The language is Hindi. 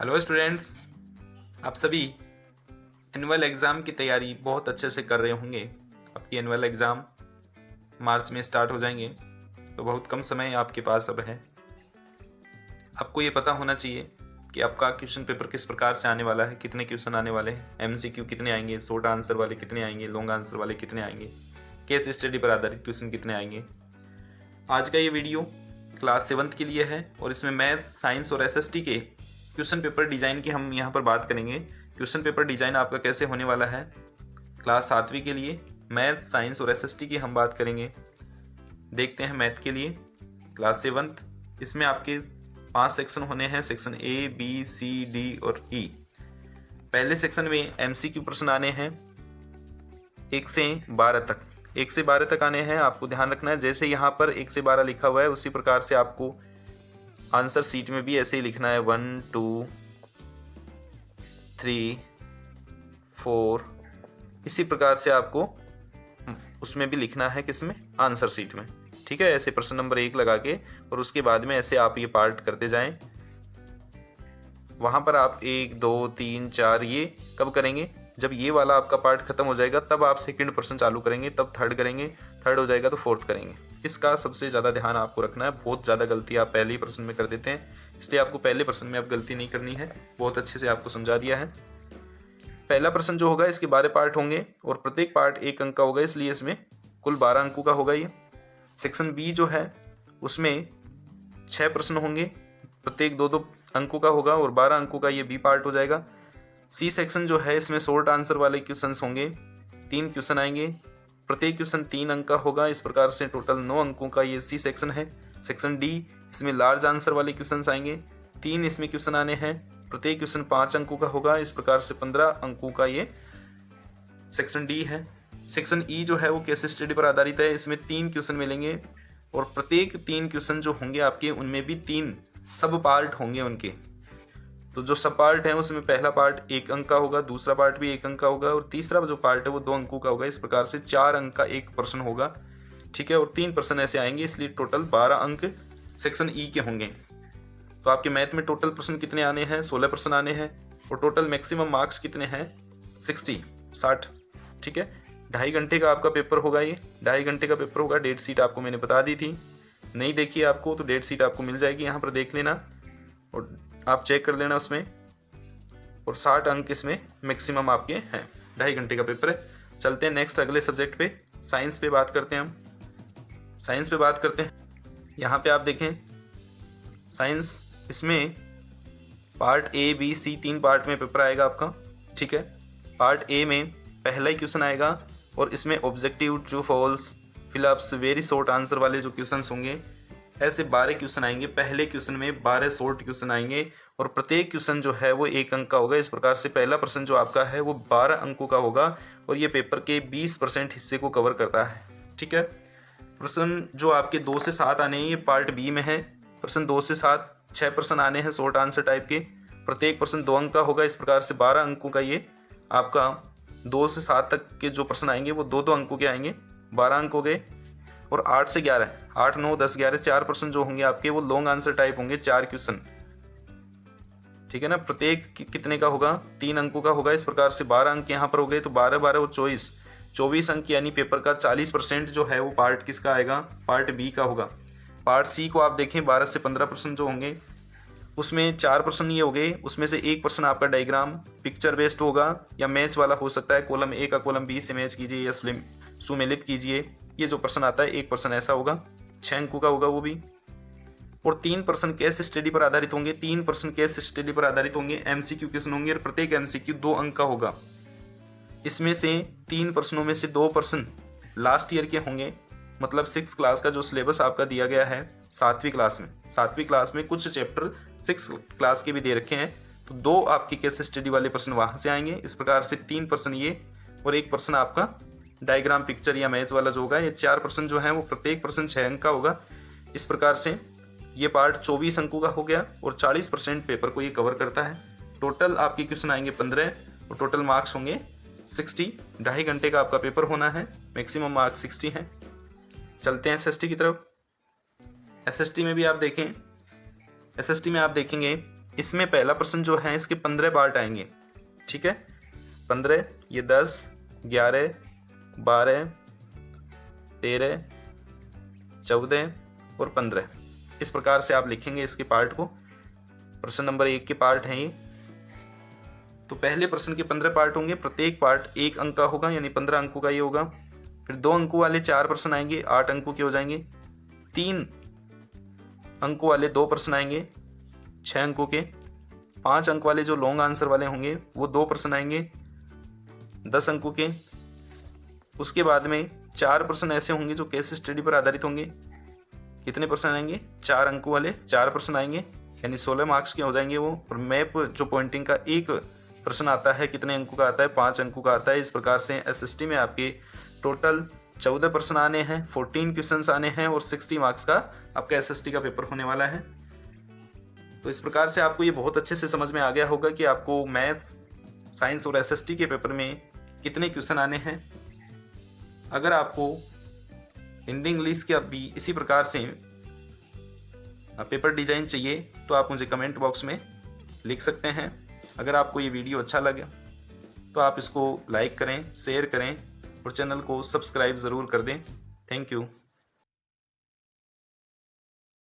हेलो स्टूडेंट्स, आप सभी एनुअल एग्ज़ाम की तैयारी बहुत अच्छे से कर रहे होंगे। आपकी एनुअल एग्ज़ाम मार्च में स्टार्ट हो जाएंगे, तो बहुत कम समय आपके पास अब है। आपको ये पता होना चाहिए कि आपका क्वेश्चन पेपर किस प्रकार से आने वाला है, कितने क्वेश्चन आने वाले हैं, एमसीक्यू कितने आएंगे, शॉर्ट आंसर वाले कितने आएंगे, लॉन्ग आंसर वाले कितने आएंगे, केस स्टडी पर आधारित क्वेश्चन कितने आएंगे। आज का ये वीडियो क्लास 7th के लिए है और इसमें मैथ, साइंस और एसएसटी के क्वेश्चन पेपर डिज़ाइन की हम यहाँ पर बात करेंगे। क्वेश्चन पेपर डिज़ाइन आपका कैसे होने वाला है। क्लास 7वीं के लिए मैथ, साइंस और एसएसटी की हम बात करेंगे। देखते हैं मैथ के लिए क्लास 7th, इसमें आपके 5 सेक्शन होने हैं। Section A, B, C, D और ई। पहले सेक्शन में एमसीक्यू प्रश्न आने हैं 1 से 12 तक। 1 से 12 तक आने हैं। आपको ध्यान रखना है, जैसे यहाँ पर 1 से 12 लिखा हुआ है उसी प्रकार से आपको आंसर शीट में भी ऐसे ही लिखना है। 1, 2, 3, 4, इसी प्रकार से आपको उसमें भी लिखना है, किसमें, आंसर शीट में। ठीक है, ऐसे प्रश्न नंबर 1 लगा के और उसके बाद में ऐसे आप ये पार्ट करते जाएं। वहाँ पर आप 1, 2, 3, 4 ये कब करेंगे, जब ये वाला आपका पार्ट खत्म हो जाएगा तब आप सेकंड प्रश्न चालू करेंगे, तब थर्ड करेंगे, थर्ड हो जाएगा तो फोर्थ करेंगे। इसका सबसे ज़्यादा ध्यान आपको रखना है। बहुत ज़्यादा गलती आप पहले ही प्रश्न में कर देते हैं, इसलिए आपको पहले प्रश्न में अब गलती नहीं करनी है। बहुत अच्छे से आपको समझा दिया है। पहला प्रश्न जो होगा इसके 12 पार्ट होंगे और प्रत्येक पार्ट 1 अंक का होगा, इसलिए इसमें कुल 12 अंकों का होगा ये। सेक्शन बी जो है उसमें 6 प्रश्न होंगे, प्रत्येक 2-2 अंकों का होगा और 12 अंकों का ये बी पार्ट हो जाएगा। सी सेक्शन जो है इसमें शॉर्ट आंसर वाले क्वेश्चंस होंगे, 3 क्वेश्चन आएंगे, प्रत्येक क्वेश्चन 3 अंक का होगा। इस प्रकार से टोटल 9 अंकों का ये सी सेक्शन है। सेक्शन डी, इसमें लार्ज आंसर वाले क्वेश्चंस आएंगे, 3 इसमें क्वेश्चन आने हैं, प्रत्येक क्वेश्चन 5 अंकों का होगा। इस प्रकार से 15 अंकों का ये सेक्शन डी है। सेक्शन ई जो है वो केस स्टडी पर आधारित है। इसमें 3 क्वेश्चन मिलेंगे और प्रत्येक 3 क्वेश्चन जो होंगे आपके उनमें भी 3 सब पार्ट होंगे उनके। तो जो सब पार्ट है उसमें पहला पार्ट 1 अंक का होगा, दूसरा पार्ट भी 1 अंक का होगा और तीसरा जो पार्ट है वो 2 अंकों का होगा। इस प्रकार से 4 अंक का एक प्रश्न होगा। ठीक है, और 3 प्रश्न ऐसे आएंगे, इसलिए टोटल 12 अंक सेक्शन ई के होंगे। तो आपके मैथ में टोटल प्रश्न कितने आने हैं, 16 प्रश्न आने हैं और टोटल मैक्सिमम मार्क्स कितने हैं, 60। ठीक है, 2.5 घंटे का आपका पेपर होगा। ये 2.5 घंटे का पेपर होगा। डेट शीट आपको मैंने बता दी थी, नहीं देखी आपको तो डेट शीट आपको मिल जाएगी, यहाँ पर देख लेना और आप चेक कर लेना उसमें। और 60 अंक इसमें मैक्सिमम आपके हैं। 2.5 घंटे का पेपर है। चलते हैं नेक्स्ट अगले सब्जेक्ट पे, साइंस पे बात करते हैं हम। साइंस पे बात करते हैं। यहाँ पे आप देखें साइंस, इसमें part A, B, C 3 part में पेपर आएगा आपका। ठीक है, पार्ट ए में पहला ही क्वेश्चन आएगा और इसमें objective, true false, fill ups, very short answer वाले जो क्वेश्चन होंगे, ऐसे 12 क्वेश्चन आएंगे। पहले क्वेश्चन में 12 शॉर्ट क्वेश्चन आएंगे और प्रत्येक क्वेश्चन जो है वो 1 अंक का होगा। इस प्रकार से पहला प्रश्न जो आपका है वो 12 अंकों का होगा और ये पेपर के 20% हिस्से को कवर करता है। ठीक है, प्रश्न जो आपके 2 से 7 आने हैं ये पार्ट बी में है। प्रश्न 2 से 7 6 प्रश्न आने हैं शॉर्ट आंसर टाइप के, प्रत्येक प्रश्न 2 अंक का होगा। इस प्रकार से 12 अंकों का ये आपका 2 से 7 तक के जो प्रश्न आएंगे वो 2-2 अंकों के आएंगे, 12 अंक हो गए। और 8 से 11, 8, 9, 10, 11 4 प्रश्न जो होंगे आपके वो लॉन्ग आंसर टाइप होंगे, 4 क्वेश्चन। ठीक है ना, प्रत्येक कितने का होगा, 3 अंकों का होगा। इस प्रकार से 12 अंक यहाँ पर हो गए, तो 12, 12 और 24 अंक, यानी पेपर का 40% जो है वो पार्ट किसका आएगा, पार्ट बी का होगा। पार्ट सी को आप देखें, 12 से 15 प्रश्न जो होंगे उसमें 4 प्रश्न ये हो गए, उसमें से 1 प्रश्न आपका डायग्राम पिक्चर बेस्ड होगा या मैच वाला हो सकता है। कॉलम ए का कॉलम बी से मैच कीजिए या सुमेलित कीजिए, ये जो प्रश्न आता है 1 प्रश्न ऐसा होगा, 6 अंकों का होगा वो भी। और 3 प्रश्न केस स्टडी पर आधारित होंगे, 3 प्रश्न केस स्टडी पर आधारित होंगे, एमसीक्यू क्वेश्चन होंगे और प्रत्येक एमसीक्यू 2 अंक का होगा। इसमें से 3 प्रश्नों में से 2 प्रश्न लास्ट ईयर के होंगे, मतलब 6th क्लास का जो सिलेबस आपका दिया गया है 7वीं क्लास में कुछ चैप्टर 6th क्लास के भी दे रखे हैं, तो 2 आपके केस स्टडी वाले प्रश्न वहाँ से आएंगे। इस प्रकार से 3 प्रश्न ये और 1 प्रश्न आपका डायग्राम पिक्चर या मैच वाला जो होगा। ये 4 प्रश्न जो है वो प्रत्येक प्रश्न 6 अंक का होगा। इस प्रकार से ये पार्ट 24 अंकों का हो गया और 40% पेपर को ये कवर करता है। टोटल आपके क्वेश्चन आएंगे 15 और टोटल मार्क्स होंगे 60। 2.5 घंटे का आपका पेपर होना है, मैक्सिमम मार्क्स 60 हैं। चलते हैं एसएसटी की तरफ। एसएसटी में भी आप देखें, एसएसटी में आप देखेंगे इसमें पहला प्रश्न जो है इसके 15 पार्ट आएंगे, ठीक है। 15, ये 10, 11, 12, 13, 14 और 15, इस प्रकार से आप लिखेंगे इसके पार्ट को। प्रश्न नंबर 1 के पार्ट हैं ये। तो पहले प्रश्न के 15 पार्ट होंगे, प्रत्येक पार्ट 1 अंक का होगा, यानी 15 अंकों का ये होगा। फिर 2 अंकों वाले 4 प्रश्न आएंगे, 8 अंकों के हो जाएंगे। 3 अंकों वाले 2 प्रश्न आएंगे, 6 अंकों के। 5 अंक वाले जो लॉन्ग आंसर वाले होंगे वो 2 प्रश्न आएंगे, 10 अंकों के। उसके बाद में 4 प्रश्न ऐसे होंगे जो केस स्टडी पर आधारित होंगे। कितने प्रश्न आएंगे? 4 अंकों वाले 4 प्रश्न आएंगे, यानी 16 मार्क्स के हो जाएंगे वो। और मैप जो पॉइंटिंग का एक प्रश्न आता है, कितने अंकों का आता है? 5 अंकों का आता है। इस प्रकार से एसएसटी में आपके टोटल 14 प्रश्न आने हैं, 14 क्वेश्चंस आने हैं और 60 मार्क्स का आपका एसएसटी का पेपर होने वाला है। तो इस प्रकार से आपको ये बहुत अच्छे से समझ में आ गया होगा कि आपको मैथ्स, साइंस और एसएसटी के पेपर में कितने क्वेश्चन आने हैं। अगर आपको हिंदी इंग्लिश के भी इसी प्रकार से पेपर डिजाइन चाहिए तो आप मुझे कमेंट बॉक्स में लिख सकते हैं। अगर आपको ये वीडियो अच्छा लगे तो आप इसको लाइक करें, शेयर करें और चैनल को सब्सक्राइब ज़रूर कर दें। Thank you.